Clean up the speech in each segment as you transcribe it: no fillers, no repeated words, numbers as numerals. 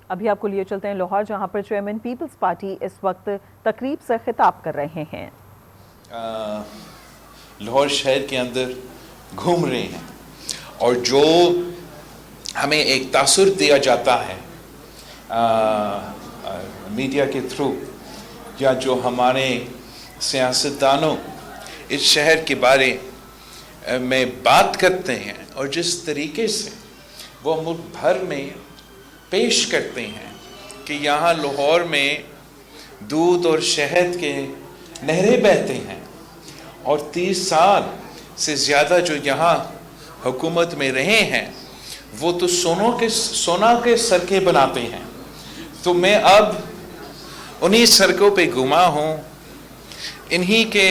ابھی آپ کو لیے چلتے ہیں لاہور، جہاں پر چیئرمین پیپلز پارٹی اس وقت تقریب سے خطاب کر رہے ہیں۔ لاہور شہر کے اندر گھوم رہے ہیں اور جو ہمیں ایک تاثر دیا جاتا ہے میڈیا کے تھرو، یا جو ہمارے سیاستدانوں اس شہر کے بارے میں بات کرتے ہیں اور جس طریقے سے وہ ملک بھر میں پیش کرتے ہیں کہ یہاں لاہور میں دودھ اور شہد کے نہریں بہتے ہیں، اور 30 سال سے زیادہ جو یہاں حکومت میں رہے ہیں وہ تو سونا کے سڑکیں بناتے ہیں، تو میں اب انہی سڑکوں پہ گھوما ہوں، انہی کے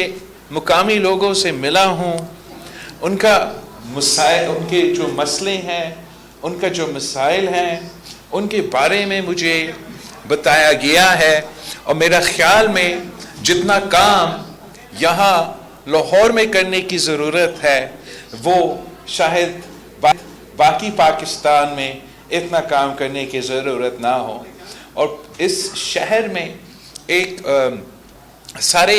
مقامی لوگوں سے ملا ہوں، ان کا مسائل، ان کے جو مسئلے ہیں، ان کا جو مسائل ہیں، ان کے بارے میں مجھے بتایا گیا ہے، اور میرا خیال میں جتنا کام یہاں لاہور میں کرنے کی ضرورت ہے وہ شاید باقی پاکستان میں اتنا کام کرنے کی ضرورت نہ ہو۔ اور اس شہر میں ایک سارے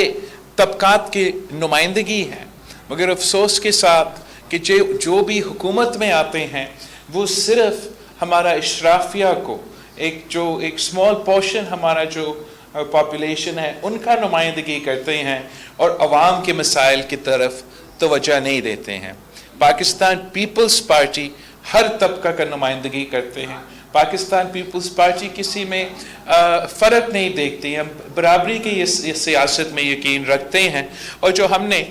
طبقات کی نمائندگی ہے، مگر افسوس کے ساتھ کہ جو بھی حکومت میں آتے ہیں وہ صرف ہمارا اشرافیہ کو ایک اسمال پورشن ہمارا جو پاپولیشن ہے ان کا نمائندگی کرتے ہیں اور عوام کے مسائل کی طرف توجہ نہیں دیتے ہیں۔ پاکستان پیپلز پارٹی ہر طبقہ کا نمائندگی کرتے ہیں۔ پاکستان پیپلز پارٹی کسی میں فرق نہیں دیکھتی، ہم برابری کی اس سیاست میں یقین رکھتے ہیں، اور جو ہم نے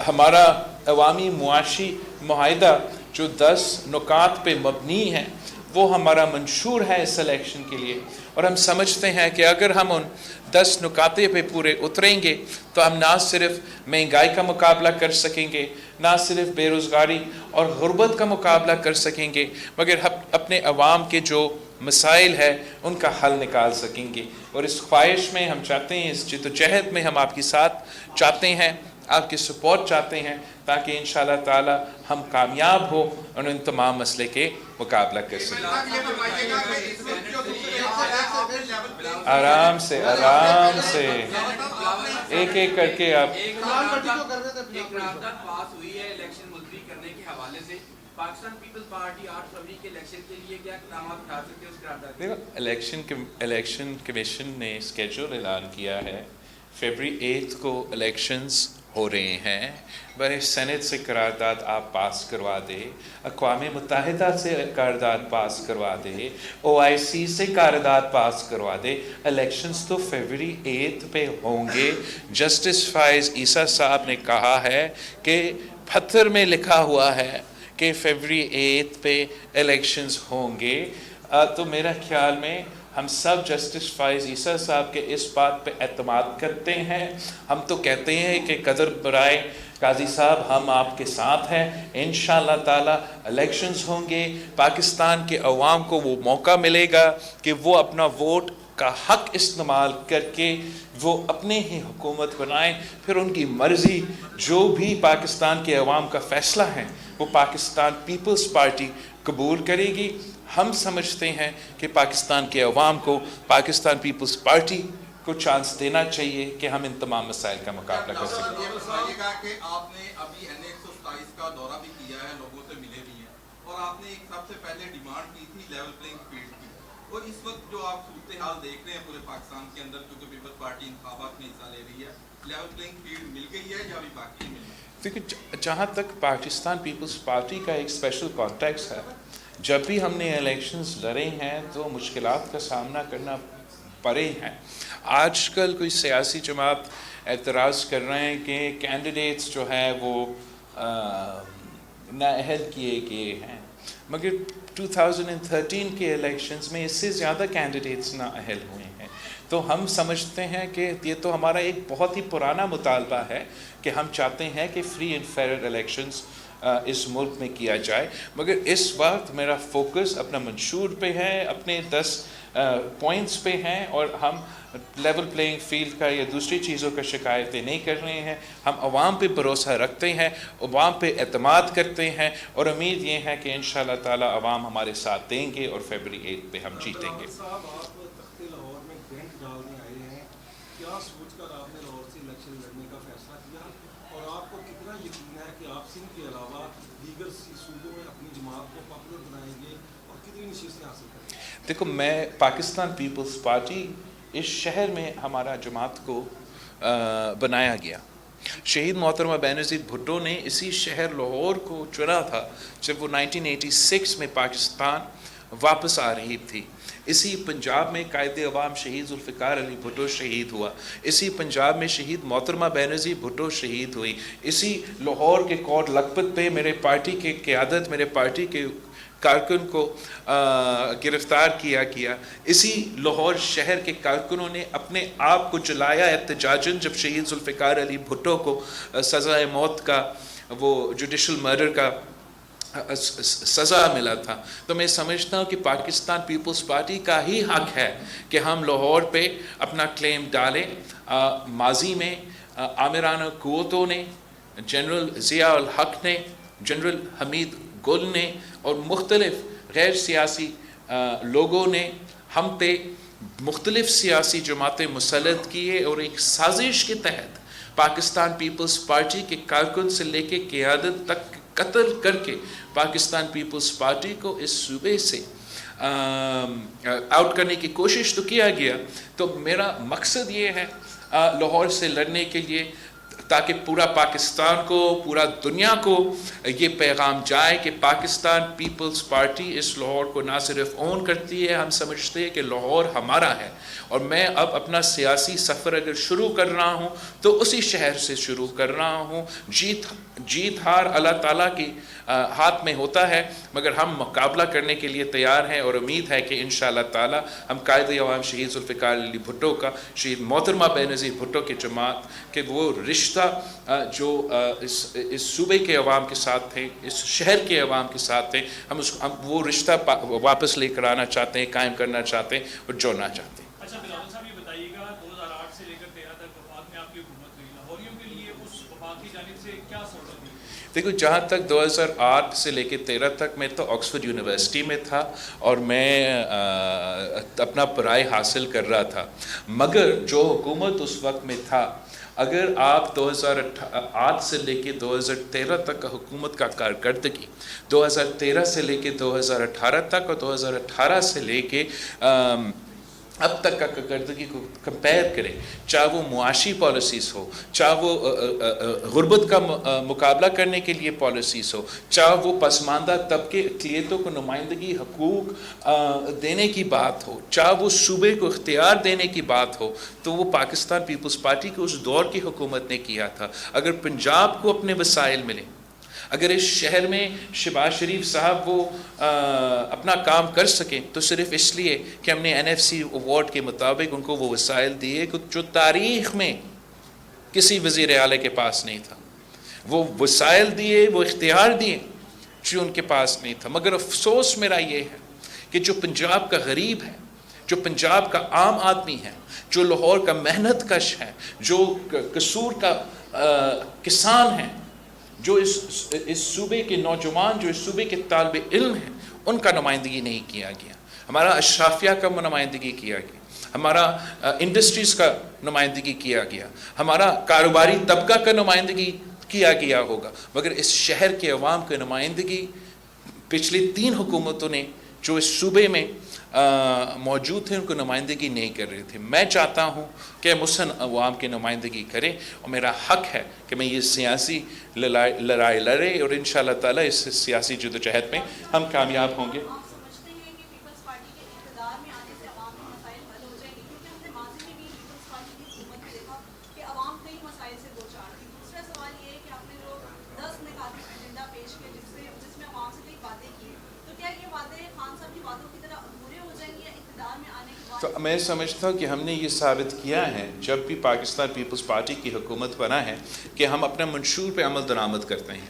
ہمارا عوامی معاشی معاہدہ جو 10 نکات پہ مبنی ہے وہ ہمارا منشور ہے اس الیکشن کے لیے، اور ہم سمجھتے ہیں کہ اگر ہم ان 10 نکاتے پہ پورے اتریں گے تو ہم نہ صرف مہنگائی کا مقابلہ کر سکیں گے، نہ صرف بے روزگاری اور غربت کا مقابلہ کر سکیں گے، مگر اپنے عوام کے جو مسائل ہے ان کا حل نکال سکیں گے۔ اور اس خواہش میں ہم چاہتے ہیں، اس جدوجہد میں ہم آپ کے ساتھ چاہتے ہیں، آپ کی سپورٹ چاہتے ہیں، تاکہ انشاءاللہ تعالی ہم کامیاب ہو اور ان تمام مسئلے کے مقابلہ کر سکیں۔ آرام سے ایک ایک کر کے آپ۔ ایک قرارداد پاس ہوئی ہے الیکشن ملتوی کرنے کے حوالے سے، پاکستان پیپلز پارٹی 8 فروری کے الیکشن کے لیے کیا اقدامات اٹھا سکتے ہیں اس قرارداد کے؟ الیکشن کمیشن نے اسکیجول اعلان کیا ہے، فروری 8 کو الیکشنز ہو رہے ہیں، برائے سینٹ سے قرارداد آپ پاس کروا دے، اقوام متحدہ سے قرارداد پاس کروا دے، OIC سے قرارداد پاس کروا دے، الیکشنز تو فروری 8 پہ ہوں گے۔ جسٹس فائز عیسیٰ صاحب نے کہا ہے کہ پتھر میں لکھا ہوا ہے کہ فروری 8 پہ الیکشنز ہوں گے، تو میرا خیال میں ہم سب جسٹس فائز عیسیٰ صاحب کے اس بات پہ اعتماد کرتے ہیں۔ ہم تو کہتے ہیں کہ قدر برائے قاضی صاحب ہم آپ کے ساتھ ہیں، انشاءاللہ تعالی الیکشنز ہوں گے، پاکستان کے عوام کو وہ موقع ملے گا کہ وہ اپنا ووٹ کا حق استعمال کر کے وہ اپنے ہی حکومت بنائیں، پھر ان کی مرضی جو بھی پاکستان کے عوام کا فیصلہ ہے وہ پاکستان پیپلز پارٹی قبول کرے گی۔ ہم سمجھتے ہیں کہ پاکستان کے عوام کو پاکستان پیپلز پارٹی کو چانس دینا چاہیے کہ ہم ان تمام مسائل کا مقابلہ کر سکیں۔ یہ بتائیے گا کہ آپ نے ابھی NA-127 کا دورہ بھی کیا ہے، لوگوں سے ملے بھی ہیں، اور آپ نے ایک سب سے پہلے ڈیمانڈ کی تھی لیول پلینگ فیلڈ کی، اور اس وقت جو آپ صورتحال دیکھ رہے ہیں پورے پاکستان کے اندر، کیونکہ پیپلز پارٹی انتخابات میں حصہ لے رہی ہے، لیول پلینگ فیلڈ مل گئی ہے یا ابھی باقی ہے ملنا؟ دیکھیں، جہاں تک پاکستان پیپلز پارٹی کا ایک اسپیشل کانٹیکس ہے، جب بھی ہم نے الیکشنز لڑے ہیں تو مشکلات کا سامنا کرنا پڑے ہیں۔ آج کل کوئی سیاسی جماعت اعتراض کر رہے ہیں کہ کینڈیڈیٹس جو ہیں وہ نااہل کیے گئے ہیں، مگر 2013 کے الیکشنز میں اس سے زیادہ کینڈیڈیٹس نااہل ہوئے ہیں، تو ہم سمجھتے ہیں کہ یہ تو ہمارا ایک بہت ہی پرانا مطالبہ ہے کہ ہم چاہتے ہیں کہ فری اینڈ فیئر الیکشنز اس ملک میں کیا جائے، مگر اس وقت میرا فوکس اپنا منشور پہ ہے، اپنے 10 پوائنٹس پہ ہیں اور ہم لیول پلینگ فیلڈ کا یا دوسری چیزوں کا شکایتیں نہیں کر رہے ہیں. ہم عوام پہ بھروسہ رکھتے ہیں, عوام پہ اعتماد کرتے ہیں اور امید یہ ہے کہ انشاءاللہ تعالی عوام ہمارے ساتھ دیں گے اور فیبرری 8 پہ ہم جیتیں گے. صاحب آپ تخت لاہور میں ٹینٹ ڈالنے آئے ہیں, کیا سوچ کر آپ نے لاہور سے الیکشن لڑنے کا فیصلہ کیا اور آپ کو کتنا یقین ہے کہ آپ سندھ کے علاوہ دیگر صوبوں میں اپنی جماعت کو پاپولر بنائیں گے اور کتنی نشستیں حاصل کریں گے؟ دیکھو, میں پاکستان پیپلز پارٹی اس شہر میں ہمارا جماعت کو بنایا گیا. شہید محترمہ بینظیر بھٹو نے اسی شہر لاہور کو چنا تھا جب وہ 1986 میں پاکستان واپس آ رہی تھی. اسی پنجاب میں قائد عوام شہید ذوالفقار علی بھٹو شہید ہوا. اسی پنجاب میں شہید محترمہ بینظیر بھٹو شہید ہوئی. اسی لاہور کے کوٹ لکھپت پہ میرے پارٹی کے قیادت, میرے پارٹی کے کارکن کو گرفتار کیا گیا. اسی لاہور شہر کے کارکنوں نے اپنے آپ کو جلایا احتجاجاً جب شہید ذوالفقار علی بھٹو کو سزائے موت کا, وہ جوڈیشل مرڈر کا سزا ملا تھا. تو میں سمجھتا ہوں کہ پاکستان پیپلز پارٹی کا ہی حق ہے کہ ہم لاہور پہ اپنا کلیم ڈالیں. ماضی میں آمرانہ قوتوں نے, جنرل ضیاء الحق نے, جنرل حمید گل نے اور مختلف غیر سیاسی لوگوں نے ہم پہ مختلف سیاسی جماعتیں مسلط کیے اور ایک سازش کے تحت پاکستان پیپلز پارٹی کے کارکن سے لے کے قیادت تک قتل کر کے پاکستان پیپلز پارٹی کو اس صوبے سے آؤٹ کرنے کی کوشش تو کیا گیا. تو میرا مقصد یہ ہے لاہور سے لڑنے کے لیے تاکہ پورا پاکستان کو, پورا دنیا کو یہ پیغام جائے کہ پاکستان پیپلز پارٹی اس لاہور کو نہ صرف اون کرتی ہے, ہم سمجھتے ہیں کہ لاہور ہمارا ہے. اور میں اب اپنا سیاسی سفر اگر شروع کر رہا ہوں تو اسی شہر سے شروع کر رہا ہوں. جیت ہار اللہ تعالیٰ کی ہاتھ میں ہوتا ہے, مگر ہم مقابلہ کرنے کے لیے تیار ہیں اور امید ہے کہ انشاءاللہ تعالیٰ ہم قائد عوام شہید ذوالفقار علی بھٹو کا, شہید محترمہ بینظیر بھٹو کے جماعت کے وہ رشتہ جو اس صوبے کے عوام کے ساتھ تھے, اس شہر کے عوام کے ساتھ تھے, ہم وہ رشتہ واپس لے کر آنا چاہتے ہیں, قائم کرنا چاہتے ہیں اور جوڑنا چاہتے ہیں. اچھا بلاول صاحب, یہ بتائیے گا 2008 سے لے کر 13 تک وفاق میں آپ کی حکومت ہوئی, لاہوریوں کے لیے اس وفاق کی جانب سے کیا سہولت ہوئی؟ دیکھو, جہاں تک 2008 سے لے کے 13 تک میں تو آکسفورڈ یونیورسٹی میں تھا اور میں اپنا پڑھائی حاصل کر رہا تھا. مگر جو حکومت اس وقت میں تھا, اگر آپ 2008 سے لے کے 2013 تک کا حکومت کا کارکردگی 2013 سے لے کے 2018 تک اور 2018 سے لے کے اب تک کا کارکردگی کو کمپیئر کریں, چاہے وہ معاشی پالیسیز ہو, چاہے وہ غربت کا مقابلہ کرنے کے لیے پالیسیز ہو, چاہے وہ پسماندہ طبقے اقلیتوں کو نمائندگی حقوق دینے کی بات ہو, چاہے وہ صوبے کو اختیار دینے کی بات ہو, تو وہ پاکستان پیپلز پارٹی کے اس دور کی حکومت نے کیا تھا. اگر پنجاب کو اپنے وسائل ملیں, اگر اس شہر میں شہباز شریف صاحب وہ اپنا کام کر سکیں تو صرف اس لیے کہ ہم نے NFC ایوارڈ کے مطابق ان کو وہ وسائل دیے جو تاریخ میں کسی وزیر اعلیٰ کے پاس نہیں تھا. وہ وسائل دیے, وہ اختیار دیے جو ان کے پاس نہیں تھا. مگر افسوس میرا یہ ہے کہ جو پنجاب کا غریب ہے, جو پنجاب کا عام آدمی ہے, جو لاہور کا محنت کش ہے, جو قصور کا کسان ہے, جو اس صوبے کے نوجوان, جو اس صوبے کے طالب علم ہیں, ان کا نمائندگی نہیں کیا گیا. ہمارا اشرافیہ کا نمائندگی کیا گیا, ہمارا انڈسٹریز کا نمائندگی کیا گیا, ہمارا کاروباری طبقہ کا نمائندگی کیا گیا ہوگا, مگر اس شہر کے عوام کی نمائندگی پچھلی 3 حکومتوں نے جو اس صوبے میں موجود تھے ان کو نمائندگی نہیں کر رہے تھے. میں چاہتا ہوں کہ مسن عوام کی نمائندگی کرے اور میرا حق ہے کہ میں یہ سیاسی لڑائی لڑے اور انشاءاللہ تعالیٰ اس سیاسی جدوجہد میں ہم کامیاب ہوں گے. آپ سمجھتے ہیں کہ پیپلز پارٹی کے اقتدار میں آنے سے عوام کے مسائل حل ہو جائیں گے؟ کیونکہ ہم نے ماضی میں بھی پیپلز پارٹی کی حکومت میں دیکھا کہ عوام کئی مسائل سے دو چار تھی. دوسرا سوال یہ ہے کہ آپ نے جو 10 نکاتی ایجنڈا پیش کیا جس میں عوام سے کئی وعدے کیے, تو کیا یہ وعدے خان صاحب کی وعدوں کی طرح ادھورے ہو جائیں گے یا اقتدار میں آنے کے بعد؟ تو میں سمجھتا ہوں کہ ہم نے یہ ثابت کیا ہے جب بھی پاکستان پیپلز پارٹی کی حکومت بنا ہے کہ ہم اپنے منشور پہ عمل درآمد کرتے ہیں.